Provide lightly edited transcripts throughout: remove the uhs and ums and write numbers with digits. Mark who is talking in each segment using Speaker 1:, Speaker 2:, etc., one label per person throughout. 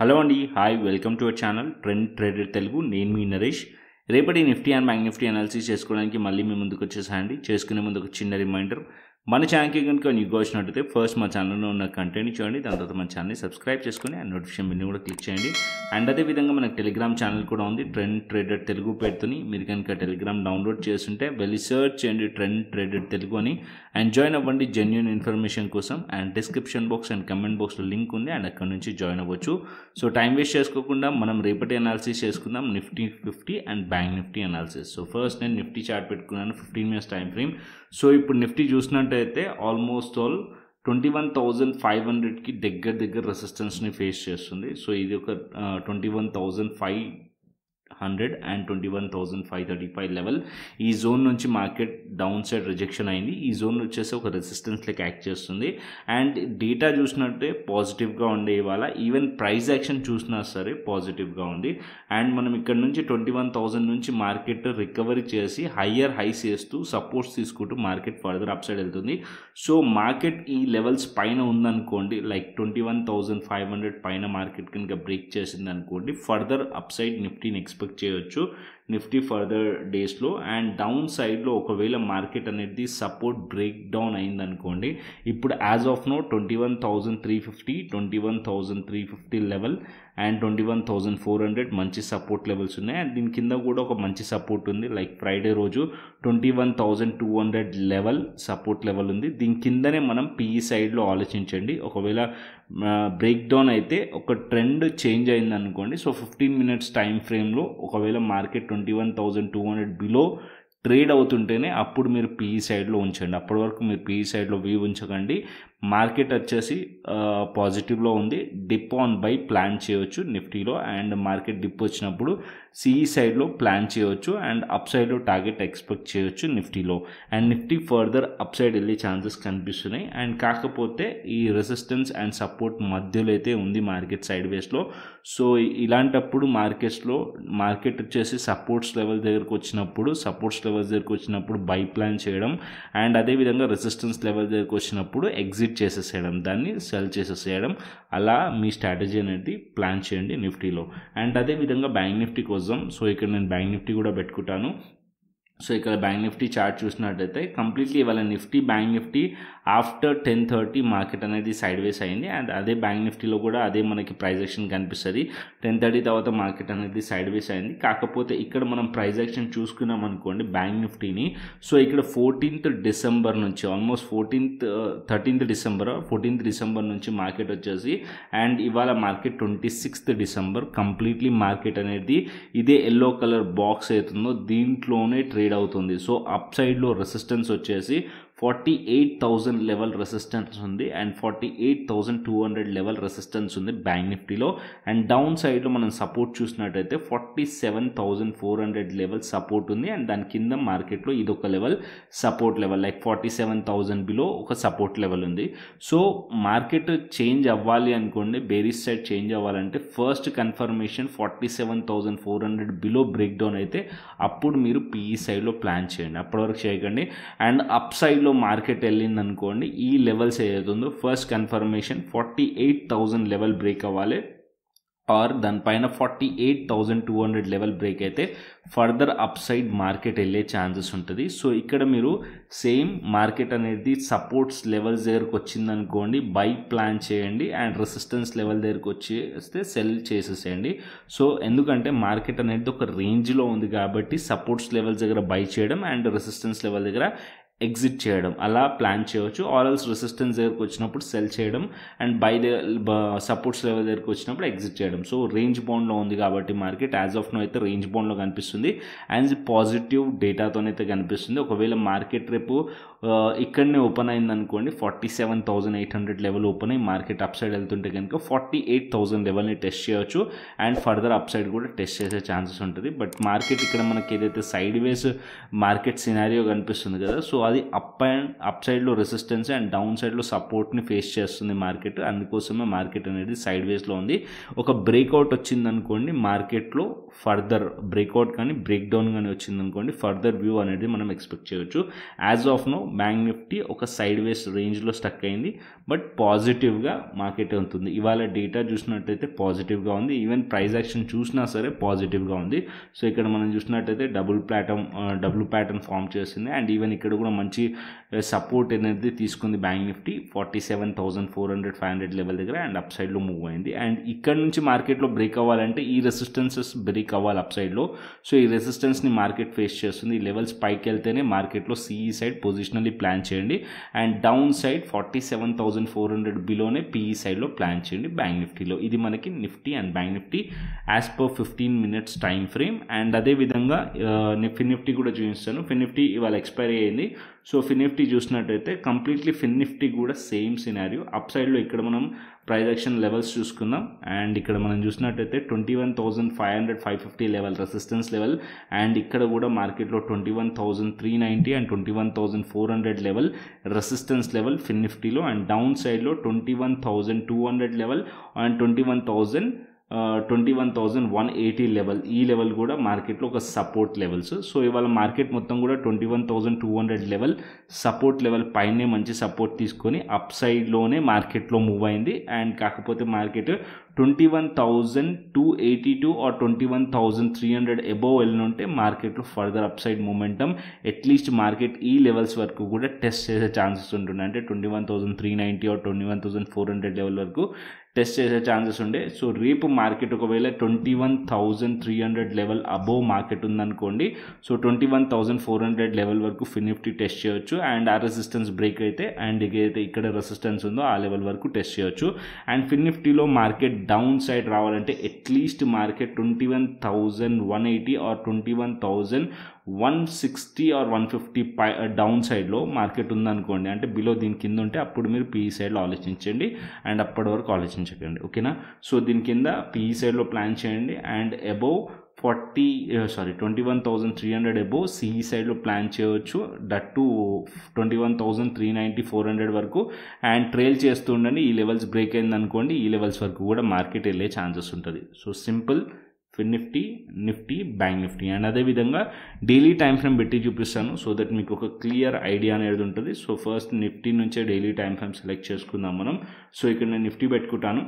Speaker 1: Hello అండి, hi, welcome to our channel trend trader Telugu. నేను మీ నరేష్. రేపటి Nifty and bank Nifty analysis చేసుకోవడానికి మళ్ళీ మీ ముందుకు వచ్చేసాయండి. చేసుకునే ముందు ఒక చిన్న రిమైండర్, మన ఛానల్కి కనుక న్యూగా వచ్చినట్టయితే ఫస్ట్ మా ఛానల్లో ఉన్న కంటెంట్ చూడండి, దాని తర్వాత మన ఛానల్ని సబ్స్క్రైబ్ చేసుకుని అండ్ నోటిఫికేషన్ బిల్ని కూడా క్లిక్ చేయండి. అండ్ అదేవిధంగా మనకు టెలిగ్రామ్ ఛానల్ కూడా ఉంది, ట్రెండ్ ట్రేడర్ తెలుగు పేరుతోని. మీరు కనుక టెలిగ్రామ్ డౌన్లోడ్ చేస్తుంటే వెళ్ళి సర్చ్ చేయండి ట్రెండ్ ట్రేడర్ తెలుగు అని, అండ్ జాయిన్ అవ్వండి జెన్యూన్ ఇన్ఫర్మేషన్ కోసం. And description box and comment బాక్స్లో లింక్ ఉంది, అండ్ అక్కడ నుంచి జాయిన్ అవ్వచ్చు. సో టైం వేస్ట్ చేసుకోకుండా మనం రేపటి అనాలిసిస్ చేసుకుందాం, Nifty 50 and bank Nifty analysis. So first నేను నిఫ్టీ చార్ట్ పెట్టుకున్నాను, 15 minutes టైం ఫ్రేమ్. సో ఇప్పుడు నిఫ్టీ చూసినట్టయితే ఆల్మోస్ట్ ఆల్ 21,500కి దగ్గర రెసిస్టెన్స్ని ఫేస్ చేస్తుంది. సో ఇది ఒక 21,500 అండ్ 21,535 లెవెల్. ఈ జోన్ నుంచి మార్కెట్ డౌన్ సైడ్ రిజెక్షన్ అయింది. ఈ జోన్ వచ్చేసి ఒక రెసిస్టెన్స్ లెక్క యాక్ట్ చేస్తుంది. అండ్ డేటా చూసినట్టే పాజిటివ్గా ఉండే ఇవాళ, ఈవెన్ ప్రైస్ యాక్షన్ చూసినా సరే పాజిటివ్గా ఉంది. అండ్ మనం ఇక్కడ నుంచి 21,000 నుంచి మార్కెట్ రికవరీ చేసి హయ్యర్ హైస్ చేస్తూ సపోర్ట్స్ తీసుకుంటూ మార్కెట్ ఫర్దర్ అప్ సైడ్ వెళ్తుంది. సో మార్కెట్ ఈ లెవెల్స్ పైన ఉందనుకోండి, లైక్ 21,500 పైన మార్కెట్ కనుక బ్రేక్ చేసింది అనుకోండి, ఫర్దర్ అప్ సైడ్ నిఫ్టీని ఎక్స్పెక్ట్ చేయొచ్చు నిఫ్టీ ఫర్దర్ డేస్లో. అండ్ డౌన్ సైడ్లో ఒకవేళ మార్కెట్ అనేది సపోర్ట్ బ్రేక్ డౌన్ అయిందనుకోండి, ఇప్పుడు as of now 21,350, 21,350 level and 21,400 మంచి సపోర్ట్ లెవెల్స్ ఉన్నాయి. అండ్ దీని కింద కూడా ఒక మంచి సపోర్ట్ ఉంది, లైక్ ఫ్రైడే రోజు 21,200 లెవెల్ సపోర్ట్ లెవెల్ ఉంది. దీని కిందనే మనం పిఈ సైడ్లో ఆలోచించండి. ఒకవేళ బ్రేక్ డౌన్ అయితే ఒక ట్రెండ్ చేంజ్ అయింది అనుకోండి, సో 15 minutes టైం ఫ్రేమ్లో ఒకవేళ మార్కెట్ 21,200 బిలో ట్రేడ్ అవుతుంటేనే అప్పుడు మీరు పిఈ సైడ్లో ఉంచండి. అప్పటి వరకు మీరు పిఈ సైడ్లో వ్యూ ఉంచకండి. మార్కెట్ వచ్చేసి పాజిటివ్లో ఉంది, డిప్ ఆన్ బై ప్లాన్ చేయవచ్చు నిఫ్టీలో. అండ్ మార్కెట్ డిప్ వచ్చినప్పుడు సిఈ సైడ్లో ప్లాన్ చేయవచ్చు అండ్ అప్ సైడ్లో టార్గెట్ ఎక్స్పెక్ట్ చేయొచ్చు నిఫ్టీలో. And Nifty further up side వెళ్ళే ఛాన్సెస్ కనిపిస్తున్నాయి. అండ్ కాకపోతే ఈ రెసిస్టెన్స్ అండ్ సపోర్ట్ మధ్యలో అయితే ఉంది మార్కెట్ సైడ్ వేస్లో. సో ఇలాంటప్పుడు మార్కెట్ వచ్చేసి సపోర్ట్స్ లెవెల్ దగ్గరకు వచ్చినప్పుడు బై ప్లాన్ చేయడం, అండ్ అదేవిధంగా రెసిస్టెన్స్ లెవెల్ దగ్గరకు వచ్చినప్పుడు ఎగ్జిట్ చేసేసేయడం, దాన్ని సెల్ చేసేసేయడం. అలా మీ స్ట్రాటజీ అనేది ప్లాన్ చేయండి నిఫ్టీలో. అండ్ అదేవిధంగా బ్యాంక్ నిఫ్టీ కోసం, సో ఇక్కడ నేను బ్యాంక్ నిఫ్టీ కూడా పెట్టుకుంటాను. సో ఇక్కడ బ్యాంక్ నిఫ్టీ చార్ట్ చూసినట్టయితే కంప్లీట్లీ ఇవాళ బ్యాంక్ నిఫ్టీ ఆఫ్టర్ 10:30 మార్కెట్ అనేది సైడ్ వేస్ అయింది. అండ్ అదే బ్యాంక్ నిఫ్టీలో కూడా అదే మనకి ప్రైస్ యాక్షన్ కనిపిస్తుంది. 10:30 తర్వాత మార్కెట్ అనేది సైడ్ వేస్ అయింది. కాకపోతే ఇక్కడ మనం ప్రైస్ యాక్షన్ చూసుకున్నాం అనుకోండి బ్యాంక్ నిఫ్టీని, సో ఇక్కడ 14th డిసెంబర్ నుంచి ఆల్మోస్ట్ 13th డిసెంబర్ నుంచి మార్కెట్ వచ్చేసి, అండ్ ఇవాళ market 26th December completely market అనేది ఇదే ఎల్లో కలర్ బాక్స్ అవుతుందో దీంట్లోనే ట్రేడ్ అవుతుంది. సో అప్ సైడ్లో రెసిస్టెన్స్ వచ్చేసి 48,000 లెవెల్ రెసిస్టెన్స్ ఉంది అండ్ 48,200 లెవెల్ రెసిస్టెన్స్ ఉంది బ్యాంక్ నిఫ్టీలో. అండ్ డౌన్ సైడ్లో మనం సపోర్ట్ చూసినట్టయితే 47,400 లెవెల్ సపోర్ట్ ఉంది. అండ్ దాని కింద మార్కెట్లో ఇదొక level support level, like 47,000 below ఒక సపోర్ట్ లెవెల్ ఉంది. సో మార్కెట్ చేంజ్ అవ్వాలి అనుకోండి, బేరిష్ సైడ్ చేంజ్ అవ్వాలంటే first confirmation 47,400 below break down అయితే అప్పుడు మీరు పిఈ సైడ్లో ప్లాన్ చేయండి, అప్పటి వరకు చేయకండి. అండ్ అప్ సైడ్లో మార్కెట్ వెళ్ళింది అనుకోండి, ఈ లెవెల్స్ ఏదైతుందో ఫస్ట్ కన్ఫర్మేషన్ 48,000 లెవెల్ బ్రేక్ అవ్వాలి, ఆర్ దానిపైన 48,200 లెవెల్ బ్రేక్ అయితే ఫర్దర్ అప్ సైడ్ మార్కెట్ వెళ్ళే ఛాన్సెస్ ఉంటుంది. సో ఇక్కడ మీరు సేమ్ మార్కెట్ అనేది సపోర్ట్స్ లెవెల్స్ దగ్గరకు వచ్చిందనుకోండి బై ప్లాన్ చేయండి, అండ్ రెసిస్టెన్స్ లెవెల్ దగ్గరకు వచ్చేస్తే సెల్ చేసేసేయండి. సో ఎందుకంటే మార్కెట్ అనేది ఒక రేంజ్లో ఉంది కాబట్టి సపోర్ట్స్ లెవెల్స్ దగ్గర బై చేయడం అండ్ రెసిస్టెన్స్ లెవెల్ దగ్గర ఎగ్జిట్ చేయడం అలా ప్లాన్ చేయవచ్చు. ఆర్ఎల్స్ రెసిస్టెన్స్ దగ్గరకు వచ్చినప్పుడు సెల్ చేయడం అండ్ బై సపోర్ట్స్ లెవెల్ దగ్గరకు వచ్చినప్పుడు ఎగ్జిట్ చేయడం. సో రేంజ్ బౌండ్లో ఉంది కాబట్టి మార్కెట్ యాజ్ ఆఫ్ నో అయితే రేంజ్ బౌండ్లో కనిపిస్తుంది అండ్ పాజిటివ్ డేటాతోనైతే కనిపిస్తుంది. ఒకవేళ మార్కెట్ రేపు ఇక్కడనే ఓపెన్ అయింది అనుకోండి, 47,800 లెవెల్ ఓపెన్ అయ్యి మార్కెట్ అప్ సైడ్ వెళ్తుంటే కనుక 48,000 లెవెల్ని టెస్ట్ చేయొచ్చు అండ్ ఫర్దర్ అప్ సైడ్ కూడా టెస్ట్ చేసే ఛాన్సెస్ ఉంటుంది. బట్ మార్కెట్ ఇక్కడ మనకి ఏదైతే సైడ్ వేస్ మార్కెట్ సినారియో కనిపిస్తుంది కదా, సో అది అప్ సైడ్లో రెసిస్టెన్స్ అండ్ డౌన్ సైడ్లో సపోర్ట్ని ఫేస్ చేస్తుంది మార్కెట్. అందుకోసమే మార్కెట్ అనేది సైడ్ వేస్లో ఉంది. ఒక బ్రేక్అవుట్ వచ్చిందనుకోండి మార్కెట్లో, ఫర్దర్ బ్రేక్అవుట్ కానీ బ్రేక్ డౌన్ కానీ వచ్చిందనుకోండి ఫర్దర్ వ్యూ అనేది మనం ఎక్స్పెక్ట్ చేయొచ్చు. As of now bank Nifty ఒక సైడ్ వేస్ రేంజ్లో స్టక్ అయింది, బట్ పాజిటివ్గా మార్కెట్ ఉంటుంది. ఇవాళ డేటా చూసినట్టయితే పాజిటివ్గా ఉంది, ఈవెన్ ప్రైస్ యాక్షన్ చూసినా సరే పాజిటివ్గా ఉంది. సో ఇక్కడ మనం చూసినట్టయితే డబుల్ ప్యాటర్న్ ఫామ్ చేసింది, అండ్ ఈవెన్ ఇక్కడ కూడా మంచి సపోర్ట్ అనేది తీసుకుంది బ్యాంక్ నిఫ్టీ 47,400-500 లెవెల్ దగ్గర, అండ్ అప్ సైడ్లో మూవ్ అయింది. అండ్ ఇక్కడ నుంచి మార్కెట్లో బ్రేక్ అవ్వాలంటే ఈ రెసిస్టెన్సెస్ బ్రేక్ అవ్వాలి అప్ సైడ్లో. సో ఈ రెసిస్టెన్స్ని మార్కెట్ ఫేస్ చేస్తుంది. ఈ లెవెల్స్ పైకి వెళ్తేనే మార్కెట్లో సిఈ సైడ్ పొజిషనల్లీ ప్లాన్ చేయండి, అండ్ డౌన్ సైడ్ 47,400 బిలోనే పిఈ సైడ్లో ప్లాన్ చేయండి బ్యాంక్ నిఫ్టీలో. ఇది మనకి Nifty and bank Nifty as per 15 minutes time frame. And అదేవిధంగా ఫిన్ నిఫ్టీ కూడా చూపిస్తాను. ఫిన్ నిఫ్టీ ఇవాళ ఎక్స్పైరీ అయింది. సో ఫిన్ నిఫ్టీ చూసినట్టయితే కంప్లీట్లీ ఫిన్ నిఫ్టీ కూడా సేమ్ సినారియో. అప్ సైడ్లో ఇక్కడ మనం ప్రైస్ యాక్షన్ లెవెల్స్ చూసుకుందాం, అండ్ ఇక్కడ మనం చూసినట్టయితే 21,500-550 లెవెల్ రెసిస్టెన్స్ లెవెల్, అండ్ ఇక్కడ కూడా మార్కెట్లో 21,390 అండ్ 21,400 లెవెల్ రెసిస్టెన్స్ లెవెల్ ఫిన్ నిఫ్టీలో, అండ్ డౌన్ సైడ్లో 21,200 లెవెల్ అండ్ 21,180 లెవెల్. ఈ లెవెల్ కూడా మార్కెట్లో ఒక సపోర్ట్ లెవెల్స్. సో ఇవాళ మార్కెట్ మొత్తం కూడా 21,200 లెవెల్ సపోర్ట్ లెవెల్ పైనే మంచి సపోర్ట్ తీసుకొని అప్ సైడ్లోనే మార్కెట్లో మూవ్ అయింది. అండ్ కాకపోతే మార్కెట్ 21,282 ఆర్ 21,300 అబోవ్ వెళ్ళినుంటే మార్కెట్లో further up side momentum at least market ఈ లెవెల్స్ వరకు కూడా టెస్ట్ చేసే ఛాన్సెస్ ఉంటుంది. అంటే 21,390 ఆర్ 21,400 లెవెల్ వరకు టెస్ట్ చేసే ఛాన్సెస్ ఉండే. సో రేపు మార్కెట్ ఒకవేళ 21,300 లెవెల్ అబోవ్ మార్కెట్ ఉందనుకోండి, సో 21,400 లెవెల్ వరకు ఫిన్ నిఫ్టీ టెస్ట్ చేయొచ్చు. అండ్ ఆ రెసిస్టెన్స్ బ్రేక్ అయితే అండ్ ఏదైతే ఇక్కడ రెసిస్టెన్స్ ఉందో ఆ లెవెల్ వరకు టెస్ట్ చేయొచ్చు. అండ్ ఫిన్ నిఫ్టీలో మార్కెట్ డౌన్ సైడ్ రావాలంటే at least market 21,180 or 21,160 or 150 down సైడ్లో మార్కెట్ ఉందనుకోండి, అంటే బిలో దీని కింద ఉంటే అప్పుడు మీరు పిఈ సైడ్లో ఆలోచించండి, అండ్ అప్పటి వరకు ఆలోచించకండి. ఓకేనా? సో దీని కింద పిఈ సైడ్లో ప్లాన్ చేయండి, అండ్ అబోవ్ 21,300 అబోవ్ సిఈ సైడ్లో ప్లాన్ చేయవచ్చు. దట్ టు 21,390-400 వరకు అండ్ ట్రైల్ చేస్తూ ఉండండి. ఈ లెవెల్స్ బ్రేక్ అయింది అనుకోండి, ఈ లెవెల్స్ వరకు కూడా మార్కెట్ వెళ్ళే ఛాన్సెస్ ఉంటుంది. So simple FinNifty, Nifty, bank Nifty. And అదేవిధంగా డైలీ టైం ఫ్రేమ్ పెట్టి చూపిస్తాను సో దట్ మీకు ఒక క్లియర్ ఐడియా అనేది ఉంటుంది. సో ఫస్ట్ నిఫ్టీ నుంచే డైలీ టైం ఫ్రేమ్ సెలెక్ట్ చేసుకుందాం మనం. సో ఇక్కడ నేను నిఫ్టీ పెట్టుకుంటాను.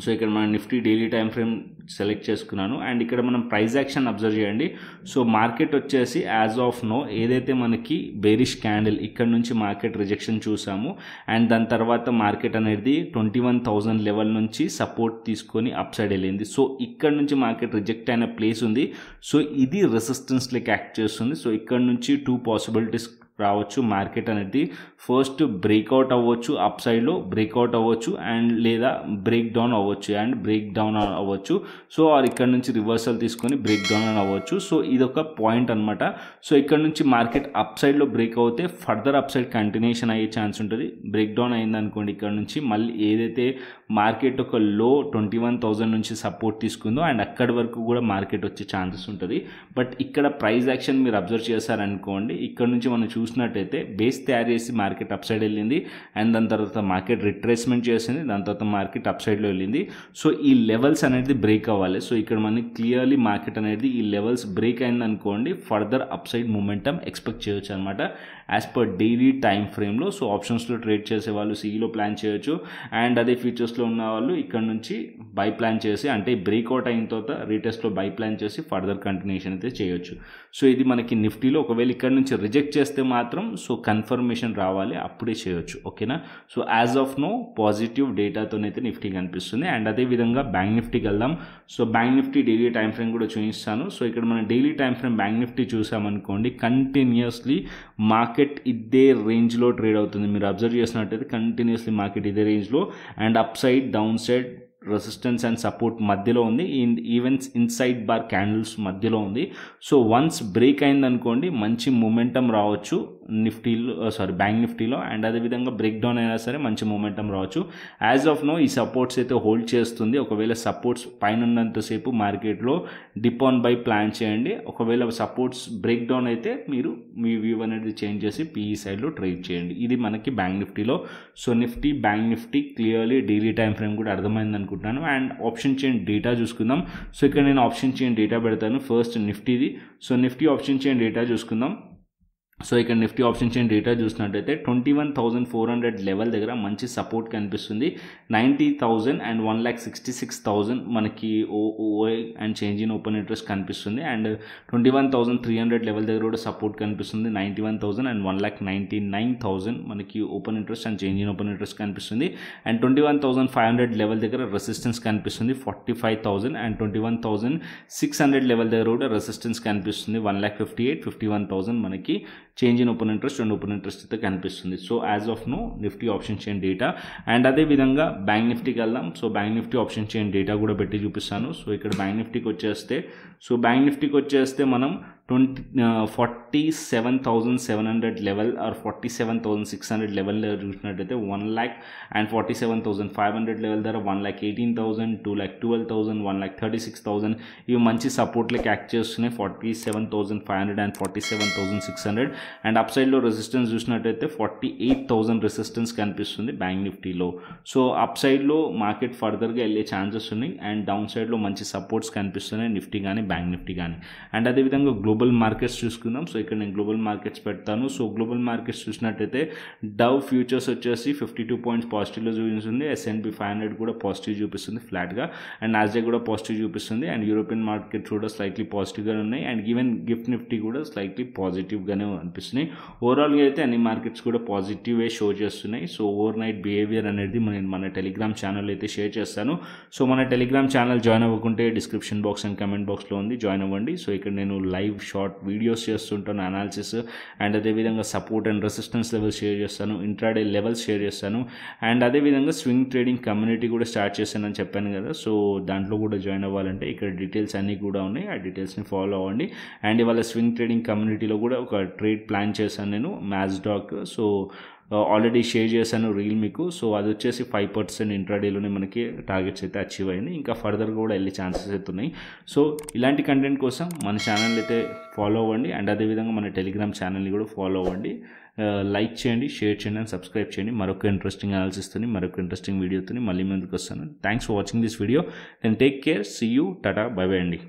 Speaker 1: సో ఇక్కడ మనం Nifty daily time frame select చేసుకున్నాను, అండ్ ఇక్కడ మనం ప్రైస్ యాక్షన్ అబ్జర్వ్ చేయండి. సో మార్కెట్ వచ్చేసి యాజ్ ఆఫ్ నో ఏదైతే మనకి బేరిష్ క్యాండిల్ ఇక్కడ నుంచి మార్కెట్ రిజెక్షన్ చూసాము, అండ్ దాని తర్వాత మార్కెట్ అనేది 21,000 లెవెల్ నుంచి సపోర్ట్ తీసుకొని అప్ సైడ్ వెళ్ళింది. సో ఇక్కడ నుంచి మార్కెట్ రిజెక్ట్ అయిన ప్లేస్ ఉంది. సో ఇది రెసిస్టెన్స్ లెక్క యాక్ట్ చేస్తుంది. సో ఇక్కడ నుంచి 2 పాసిబిలిటీస్ రావచ్చు. మార్కెట్ అనేది ఫస్ట్ బ్రేక్అవుట్ అవ్వచ్చు, అప్ సైడ్లో బ్రేక్అవుట్ అవ్వచ్చు, అండ్ లేదా బ్రేక్ డౌన్ అవ్వచ్చు అండ్ బ్రేక్ డౌన్ అవ్వచ్చు. సో ఆర్ ఇక్కడ నుంచి రివర్సల్ తీసుకొని బ్రేక్ డౌన్ అని అవ్వచ్చు. సో ఇది ఒక పాయింట్ అనమాట. సో ఇక్కడ నుంచి మార్కెట్ అప్ సైడ్లో బ్రేక్ అవుతే ఫర్దర్ అప్ సైడ్ కంటిన్యూషన్ అయ్యే ఛాన్స్ ఉంటుంది. బ్రేక్ డౌన్ అయిందనుకోండి ఇక్కడ నుంచి మళ్ళీ ఏదైతే మార్కెట్ ఒక లో 21,000 నుంచి సపోర్ట్ తీసుకుందో అండ్ అక్కడి వరకు కూడా మార్కెట్ వచ్చే ఛాన్సెస్ ఉంటుంది. బట్ ఇక్కడ ప్రైస్ యాక్షన్ మీరు అబ్జర్వ్ చేశారనుకోండి, ఇక్కడ నుంచి మనం చూసినట్టయితే బేస్ తయారు చేసి మార్కెట్ అప్ సైడ్ వెళ్ళింది, అండ్ దాని తర్వాత మార్కెట్ రిట్రేస్మెంట్ చేసింది, దాని తర్వాత మార్కెట్ అప్ సైడ్లో వెళ్ళింది. సో ఈ లెవెల్స్ అనేది బ్రేక్ అవ్వాలి. సో ఇక్కడ మనకి క్లియర్లీ మార్కెట్ అనేది ఈ లెవెల్స్ బ్రేక్ అయిందనుకోండి further up side momentum expect చేయొచ్చు అనమాట యాజ్ పర్ డైలీ టైం ఫ్రేమ్లో. సో ఆప్షన్స్లో ట్రేడ్ చేసే వాళ్ళు సిఈలో ప్లాన్ చేయొచ్చు, అండ్ అదే ఫ్యూచర్స్లో ఉన్న వాళ్ళు ఇక్కడ నుంచి బై ప్లాన్ చేసి అంటే బ్రేక్అవుట్ అయిన తర్వాత రీటెస్ట్లో బై ప్లాన్ చేసి ఫర్దర్ కంటిన్యూషన్ అయితే చేయొచ్చు. సో ఇది మనకి నిఫ్టీలో ఒకవేళ ఇక్కడ నుంచి రిజెక్ట్ చేస్తే మాత్రం సో కన్ఫర్మేషన్ రావాలి, అప్పుడే చేయొచ్చు. ఓకేనా? So as of now positive డేటాతోనైతే నిఫ్టీ కనిపిస్తుంది. అండ్ అదేవిధంగా బ్యాంక్ నిఫ్టీకి వెళ్దాం. So bank Nifty daily time frame కూడా చూపిస్తాను. సో ఇక్కడ మనం daily time frame bank Nifty చూసామనుకోండి, కంటిన్యూస్లీ మార్కెట్ ఇదే రేంజ్లో ట్రేడ్ అవుతుంది. మీరు అబ్జర్వ్ చేసినట్టయితే కంటిన్యూస్లీ మార్కెట్ ఇదే రేంజ్లో and up side down side resistance and support మధ్యలో ఉంది, ఈవెన్స్ ఇన్సైడ్ బార్ క్యాండిల్స్ మధ్యలో ఉంది. సో వన్స్ బ్రేక్ అయిందనుకోండి మంచి మూమెంటం రావచ్చు నిఫ్టీలో బ్యాంక్ నిఫ్టీలో, అండ్ అదేవిధంగా బ్రేక్ డౌన్ అయినా సరే మంచి మూమెంటం రావచ్చు. యాజ్ ఆఫ్ నో ఈ సపోర్ట్స్ అయితే హోల్డ్ చేస్తుంది. ఒకవేళ సపోర్ట్స్ పైన ఉన్నంతసేపు మార్కెట్లో డిప్ ఆన్ బై ప్లాన్ చేయండి. ఒకవేళ సపోర్ట్స్ బ్రేక్ డౌన్ అయితే మీరు మీ వ్యూ అనేది చేంజ్ చేసి పిఈ సైడ్లో ట్రేడ్ చేయండి. ఇది మనకి బ్యాంక్ నిఫ్టీలో. So Nifty, bank Nifty clearly daily time frame కూడా అర్థమైంది అనుకుంటున్నాను. అండ్ ఆప్షన్ చైన్ డేటా చూసుకుందాం. సో ఇక్కడ నేను ఆప్షన్ చైన్ డేటా పెడతాను ఫస్ట్ నిఫ్టీది. So Nifty option chain data చూసుకుందాం. సో ఇక్కడ నిఫ్టీ ఆప్షన్ చైన్ డేటా చూసినట్టయితే 21,400 లెవెల్ దగ్గర మంచి సపోర్ట్ కనిపిస్తుంది. 90,000 అండ్ 1,66,000 మనకి ఓఐ and change in open interest కనిపిస్తుంది. అండ్ 21,300 లెవెల్ దగ్గర కూడా సపోర్ట్ కనిపిస్తుంది. 91,000 అండ్ 1,99,000 మనకి open interest and change in open interest కనిపిస్తుంది. అండ్ 21,500 లెవెల్ దగ్గర రెసిస్టెన్స్ కనిపిస్తుంది 45,000 అండ్ 21,600 లెవెల్ దగ్గర కూడా రెసిస్టెన్స్ కనిపిస్తుంది 1,58,000 51,000 మనకి change in open interest and open interest అయితే కనిపిస్తుంది. So as of now Nifty option chain data. And అదేవిధంగా బ్యాంక్ నిఫ్టీకి వెళ్దాం. So bank Nifty option chain data కూడా పెట్టి చూపిస్తాను. సో ఇక్కడ బ్యాంక్ నిఫ్టీకి వచ్చేస్తే మనం 47,700 లెవెల్ ఆర్ 47,600 లెవెల్ చూసినట్టయితే 1,47,500 లెవెల్ దగ్గర 1,18,000 2,12,000 1,36,000 ఇవి మంచి సపోర్ట్లకి యాక్ట్ చేస్తున్నాయి. 47,500 అండ్ 47,600 అండ్ అప్ సైడ్లో రెసిస్టెన్స్ చూసినట్టయితే 48,000 రెసిస్టెన్స్ కనిపిస్తుంది బ్యాంక్ నిఫ్టీలో. సో అప్ సైడ్లో మార్కెట్ ఫర్దర్గా వెళ్ళే ఛాన్సెస్ ఉన్నాయి అండ్ డౌన్ సైడ్లో మంచి సపోర్ట్స్ కనిపిస్తున్నాయి నిఫ్టీ కానీ బ్యాంక్ నిఫ్టీ కానీ. అండ్ అదేవిధంగా గ్లోబల్ మార్కెట్స్ చూసుకుందాం. సో ఇక్కడ నేను గ్లోబల్ మార్కెట్స్ పెడతాను. సో గ్లోబల్ మార్కెట్స్ చూసినట్టయితే డవ్ ఫ్యూచర్స్ వచ్చేసి 52 పాయింట్స్ పాజిటివ్లో చూపిస్తుంది. S&P 500 కూడా పాజిటివ్ చూపిస్తుంది ఫ్లాట్గా. అండ్ నాస్డాక్ కూడా పాజిటివ్ చూపిస్తుంది. అండ్ యూరోపియన్ మార్కెట్ కూడా స్లైట్లీ పాజిటివ్గానే ఉన్నాయి. అండ్ ఈవెన్ గిఫ్ట్ నిఫ్టీ కూడా స్లైట్లీ పాజిటివ్గానే అనిపిస్తున్నాయి. ఓవరాల్గా అయితే అన్ని మార్కెట్స్ కూడా పాజిటివే షో చేస్తున్నాయి. సో ఓవర్ నైట్ బిహేవియర్ అనేది మన టెలిగ్రామ్ ఛానల్ అయితే షేర్ చేస్తాను. సో మన టెలిగ్రామ్ ఛానల్ జాయిన్ అవ్వకుంటే డిస్క్రిప్షన్ బాక్స్ అండ్ కమెంట్ బాక్స్లో ఉంది, జాయిన్ అవ్వండి. సో ఇక్కడ నేను లైవ్ షార్ట్ వీడియోస్ చేస్తుంటాను, అనాలిసిస్ అండ్ అదేవిధంగా support and resistance levels share చేస్తాను, ఇంట్రాడే లెవెల్స్ షేర్ చేస్తాను. అండ్ అదేవిధంగా స్వింగ్ ట్రేడింగ్ కమ్యూనిటీ కూడా స్టార్ట్ చేశానని చెప్పాను కదా. సో దాంట్లో కూడా జాయిన్ అవ్వాలంటే ఇక్కడ డీటెయిల్స్ అన్నీ కూడా ఉన్నాయి, ఆ డీటెయిల్స్ని ఫాలో అవ్వండి. అండ్ ఇవాళ స్వింగ్ ట్రేడింగ్ కమ్యూనిటీలో కూడా ఒక ట్రేడ్ ప్లాన్ చేశాను నేను మ్యాస్డాక్. సో ఆల్రెడీ షేర్ చేశాను రీల్ మీకు. సో అది వచ్చేసి 5% ఇంట్రాడేలోనే మనకి టార్గెట్స్ అయితే అచీవ్ అయింది. ఇంకా ఫర్దర్గా కూడా వెళ్ళే ఛాన్సెస్ అయితే ఉన్నాయి. సో ఇలాంటి కంటెంట్ కోసం మన ఛానల్ అయితే ఫాలో అవ్వండి. అండ్ అదేవిధంగా మన టెలిగ్రామ్ ఛానల్ని కూడా ఫాలో అవ్వండి. లైక్ చేయండి, షేర్ చేయండి అండ్ సబ్స్క్రైబ్ చేయండి. మరొక ఇంట్రెస్టింగ్ అనాలిసిస్తోని మరొక ఇంట్రెస్టింగ్ వీడియోతో మళ్ళీ ముందుకు వస్తాను. Thanks for watching this video. Then take care, see you, tata, bye bye అండి.